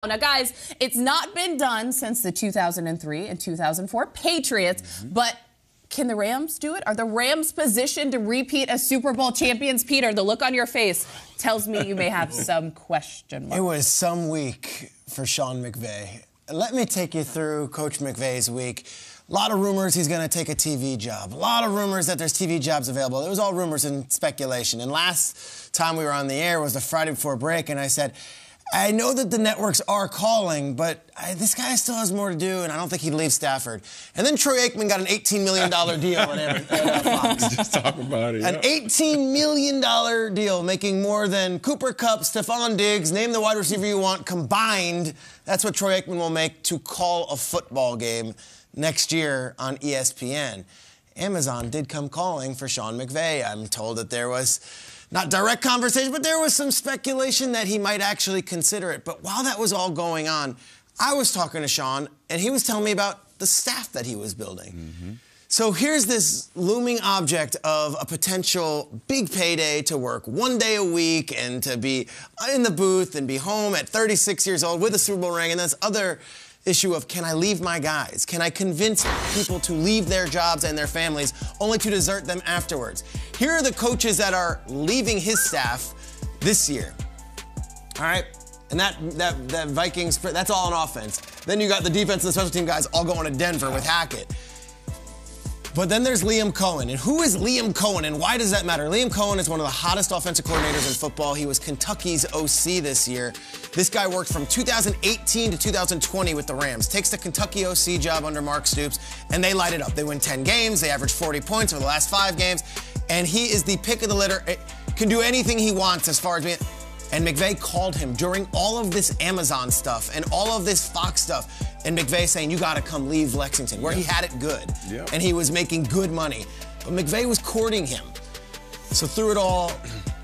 Now, guys, it's not been done since the 2003 and 2004 Patriots, but can the Rams do it? Are the Rams positioned to repeat as Super Bowl champions? Peter, the look on your face tells me you may have some question marks. It was some week for Sean McVeigh. Let me take you through Coach McVeigh's week. A lot of rumors he's going to take a TV job. A lot of rumors that there's TV jobs available. It was all rumors and speculation. And last time we were on the air was the Friday before break, and I said, I know that the networks are calling, but this guy still has more to do, and I don't think he'd leave Stafford. And then Troy Aikman got an $18 million deal at Fox. Just talk about it. An $18 million deal, making more than Cooper Kupp, Stephon Diggs, name the wide receiver you want, combined. That's what Troy Aikman will make to call a football game next year on ESPN. Amazon did come calling for Sean McVay. I'm told that there was not direct conversation, but there was some speculation that he might actually consider it. But while that was all going on, I was talking to Sean, and he was telling me about the staff that he was building. So here's this looming object of a potential big payday to work 1 day a week and to be in the booth and be home at 36 years old with a Super Bowl ring, and this other issue of, can I leave my guys? Can I convince people to leave their jobs and their families only to desert them afterwards? Here are the coaches that are leaving his staff this year. All right? And that Vikings, that's all on offense. Then you got the defense and the special team guys all going to Denver with Hackett. But then there's Liam Cohen. And who is Liam Cohen, and why does that matter? Liam Cohen is one of the hottest offensive coordinators in football. He was Kentucky's OC this year. This guy worked from 2018 to 2020 with the Rams. Takes the Kentucky OC job under Mark Stoops, and they light it up. They win 10 games. They average 40 points over the last 5 games. And he is the pick of the litter. Can do anything he wants as far as being... And McVay called him during all of this Amazon stuff and all of this Fox stuff. And McVay saying, you got to come leave Lexington, where he had it good. And he was making good money. But McVay was courting him. So through it all,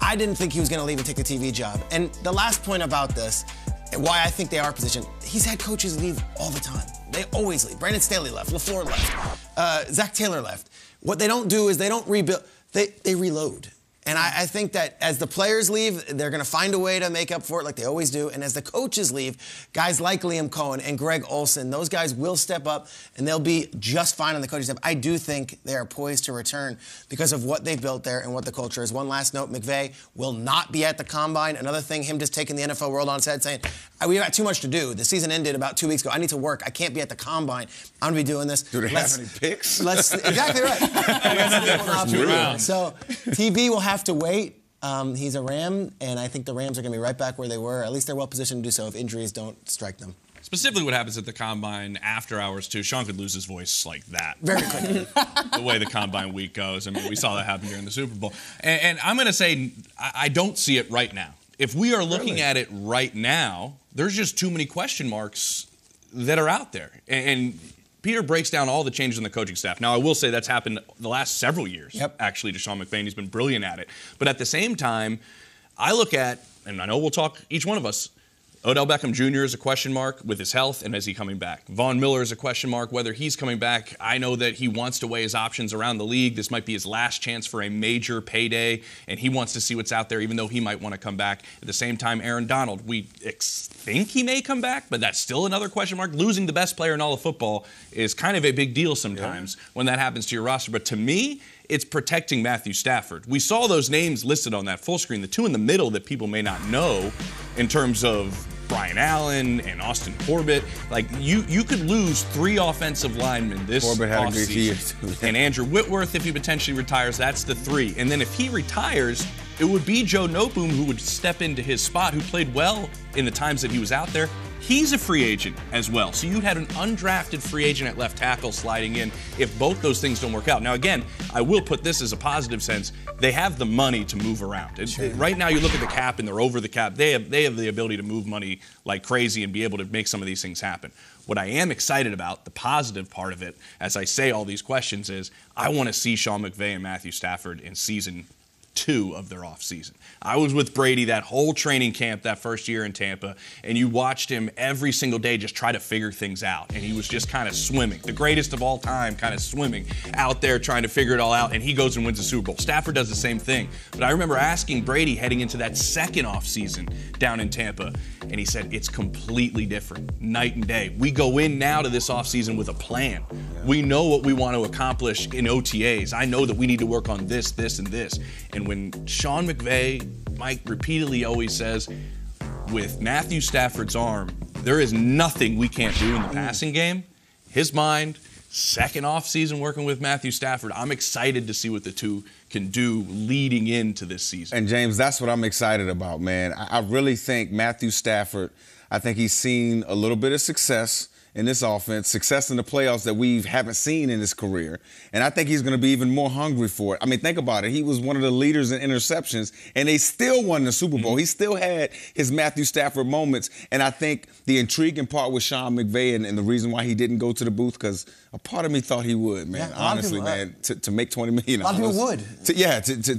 I didn't think he was going to leave and take the TV job. And the last point about this, and why I think they are positioned, he's had coaches leave all the time. They always leave. Brandon Staley left. LaFleur left. Zach Taylor left. What they don't do is they don't rebuild. They reload. And I think that as the players leave, they're going to find a way to make up for it like they always do. And as the coaches leave, guys like Liam Cohen and Greg Olsen, those guys will step up and they'll be just fine on the coaching staff. I do think they are poised to return because of what they've built there and what the culture is. One last note, McVay will not be at the Combine. Another thing, him just taking the NFL world on its head, saying, we've got too much to do. The season ended about 2 weeks ago. I need to work. I can't be at the Combine. I'm going to be doing this. Do they have any picks? Exactly right. So TV will have to wait. He's a Ram, and I think the Rams are going to be right back where they were. At least they're well positioned to do so if injuries don't strike them. Specifically what happens at the Combine after hours, too. Sean could lose his voice like that. Very quickly. The way the Combine week goes. I mean, we saw that happen during the Super Bowl. And I'm going to say I don't see it right now. If we are looking at it right now, there's just too many question marks that are out there. And Peter breaks down all the changes in the coaching staff. Now, I will say that's happened the last several years, actually, to Sean McVay, and he's been brilliant at it. But at the same time, I look at, and I know we'll talk, each one of us, Odell Beckham Jr. is a question mark with his health, and is he coming back? Von Miller is a question mark whether he's coming back. I know that he wants to weigh his options around the league. This might be his last chance for a major payday, and he wants to see what's out there, even though he might want to come back. At the same time, Aaron Donald, we think he may come back, but that's still another question mark. Losing the best player in all of football is kind of a big deal sometimes when that happens to your roster. But to me, it's protecting Matthew Stafford. We saw those names listed on that full screen, the two in the middle that people may not know in terms of Brian Allen and Austin Corbett. Like, you could lose 3 offensive linemen this offseason. And Andrew Whitworth, if he potentially retires, that's the 3. And then if he retires, it would be Joe Noteboom who would step into his spot, who played well in the times that he was out there. He's a free agent as well. So you had an undrafted free agent at left tackle sliding in if both those things don't work out. Now, again, I will put this as a positive sense. They have the money to move around. Right now, you look at the cap, and they're over the cap. They have the ability to move money like crazy and be able to make some of these things happen. What I am excited about, the positive part of it, as I say all these questions, is I want to see Sean McVay and Matthew Stafford in season 2 of their offseason. I was with Brady that whole training camp that first year in Tampa, and you watched him every single day just try to figure things out. And he was just kind of swimming, the greatest of all time, kind of swimming out there trying to figure it all out, and he goes and wins the Super Bowl. Stafford does the same thing. But I remember asking Brady heading into that second offseason down in Tampa, and he said, it's completely different, night and day. We go in now to this offseason with a plan. We know what we want to accomplish in OTAs. I know that we need to work on this, this, and this. And when Sean McVeigh, Mike repeatedly always says, with Matthew Stafford's arm, there is nothing we can't do in the passing game. His mind, second offseason working with Matthew Stafford. I'm excited to see what the two can do leading into this season. And James, that's what I'm excited about, man. I really think Matthew Stafford, I think he's seen a little bit of success in this offense, success in the playoffs that we haven't seen in his career. And I think he's going to be even more hungry for it. I mean, think about it. He was one of the leaders in interceptions, and they still won the Super Bowl. He still had his Matthew Stafford moments. And I think the intriguing part with Sean McVay and the reason why he didn't go to the booth, because a part of me thought he would, man. Yeah, honestly, man, to make $20 million. A lot of people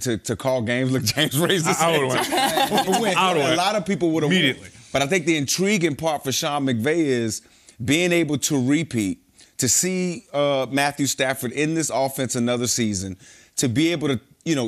would. To call games. Look, James raised his hand. A lot of people would have immediately. But I think the intriguing part for Sean McVay is being able to repeat, to see Matthew Stafford in this offense another season, to be able to,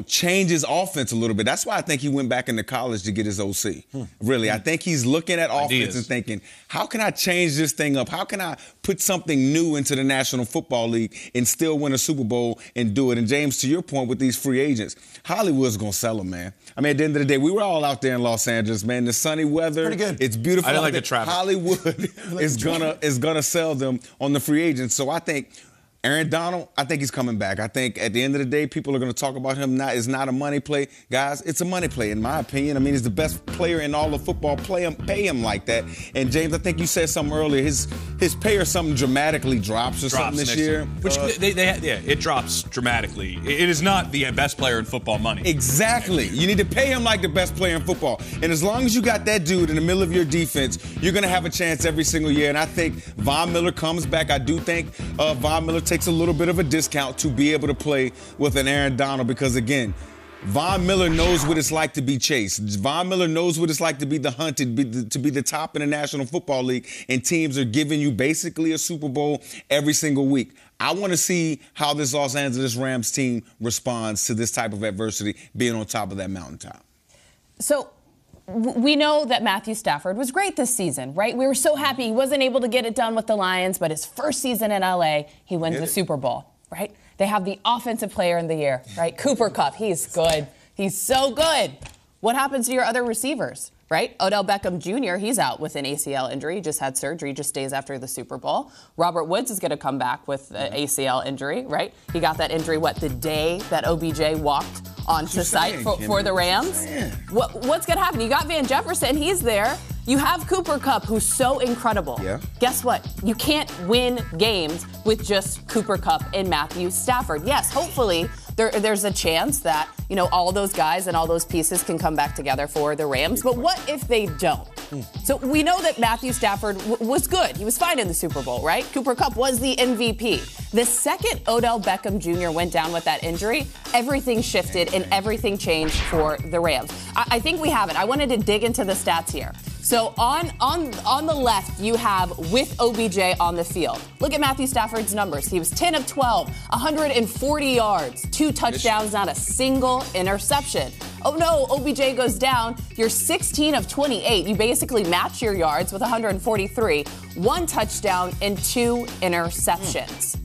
change his offense a little bit. That's why I think he went back into college to get his OC. Really, I think he's looking at offense and thinking, how can I change this thing up? How can I put something new into the National Football League and still win a Super Bowl and do it? And James, to your point with these free agents, Hollywood's going to sell them, man. I mean, at the end of the day, we were all out there in Los Angeles, man. The sunny weather, pretty good. It's beautiful. I didn't like the traffic. Hollywood is gonna sell them on the free agents. So I think Aaron Donald, I think he's coming back. I think at the end of the day, people are going to talk about him. It's not a money play. Guys, it's a money play, in my opinion. I mean, he's the best player in all of football. Pay him like that. And, James, I think you said something earlier. His pay or something dramatically drops something this year. Which, it drops dramatically. It is not the best player in football money. Exactly. You need to pay him like the best player in football. And as long as you got that dude in the middle of your defense, you're going to have a chance every single year. And I think Von Miller comes back. I do think Von Miller takes a little bit of a discount to be able to play with an Aaron Donald because, again, Von Miller knows what it's like to be chased. Von Miller knows what it's like to be the hunted, to be the top in the National Football League, and teams are giving you basically a Super Bowl every single week. I want to see how this Los Angeles Rams team responds to this type of adversity, being on top of that mountaintop. So we know that Matthew Stafford was great this season, right? We were so happy he wasn't able to get it done with the Lions, but his first season in LA, he wins the Super Bowl, right? They have the offensive player in the year, right? Cooper Kupp, he's good. He's so good. What happens to your other receivers, right? Odell Beckham Jr., he's out with an ACL injury. He just had surgery just days after the Super Bowl. Robert Woods is going to come back with an ACL injury, right? He got that injury, the day that OBJ walked onto site for the Rams? What's going to happen? You got Van Jefferson. He's there. You have Cooper Kupp, who's so incredible. Yeah. Guess what? You can't win games with just Cooper Kupp and Matthew Stafford. Yes, hopefully there's a chance that, all those guys and all those pieces can come back together for the Rams. But what if they don't? So we know that Matthew Stafford was good. He was fine in the Super Bowl, right? Cooper Kupp was the MVP. The second Odell Beckham Jr. went down with that injury, everything shifted and everything changed for the Rams. I think we have it. I wanted to dig into the stats here. So on the left, you have with OBJ on the field. Look at Matthew Stafford's numbers. He was 10 of 12, 140 yards, 2 touchdowns, not a single interception. Oh no, OBJ goes down. You're 16 of 28. You basically match your yards with 143, 1 touchdown and 2 interceptions.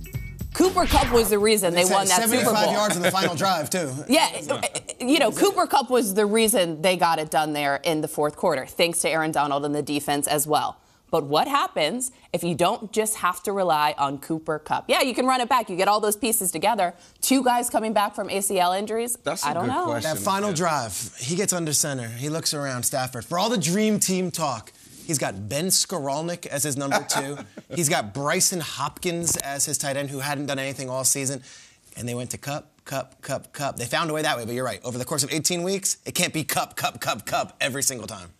Cooper Kupp was the reason they won that Super Bowl. 75 yards in the final drive, too. Yeah, Cooper Kupp was the reason they got it done there in the fourth quarter, thanks to Aaron Donald and the defense as well. But what happens if you don't just have to rely on Cooper Kupp? Yeah, you can run it back. You get all those pieces together. 2 guys coming back from ACL injuries. I don't know. That final drive, he gets under center. He looks around Stafford. For all the dream team talk, he's got Ben Skoralnik as his number 2. He's got Bryson Hopkins as his tight end, who hadn't done anything all season. And they went to Kupp. They found a way that way, but you're right. Over the course of 18 weeks, it can't be Kupp every single time.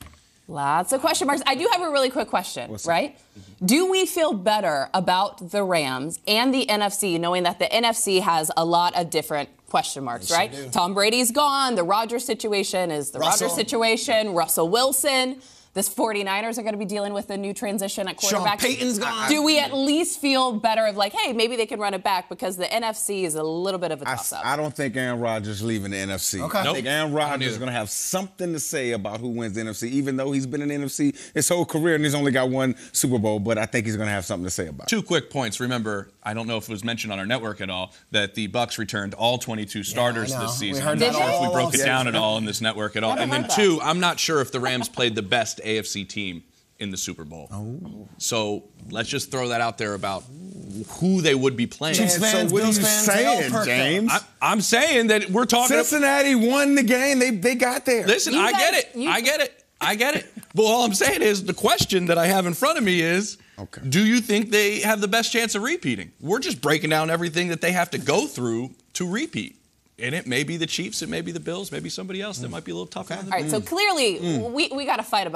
Lots of question marks. I do have a really quick question, right? Do we feel better about the Rams and the NFC, knowing that the NFC has a lot of different question marks, right? Tom Brady's gone. The Rodgers situation is the Rodgers situation. Russell Wilson. This 49ers are going to be dealing with a new transition at quarterback. Sean Payton's gone. Do we at least feel better of like, hey, maybe they can run it back because the NFC is a little bit of a toss-up? I don't think Aaron Rodgers is leaving the NFC. Okay. I think Aaron Rodgers is going to have something to say about who wins the NFC, even though he's been in the NFC his whole career and he's only got one Super Bowl, but I think he's going to have something to say about it. 2 quick points. Remember, I don't know if it was mentioned on our network at all, that the Bucs returned all 22 starters this season. I don't know if we broke it down at all in this network at all. And then 2, I'm not sure if the Rams played the best AFC team in the Super Bowl. So let's just throw that out there about who they would be playing. Chiefs fans, so what are you Bills fans, saying, James? I'm saying that we're talking. Cincinnati won the game. They got there. Listen, I get it. But all I'm saying is the question that I have in front of me is, do you think they have the best chance of repeating? We're just breaking down everything that they have to go through to repeat. And it may be the Chiefs, it may be the Bills, maybe somebody else that might be a little tougher. All right, so clearly we got to fight about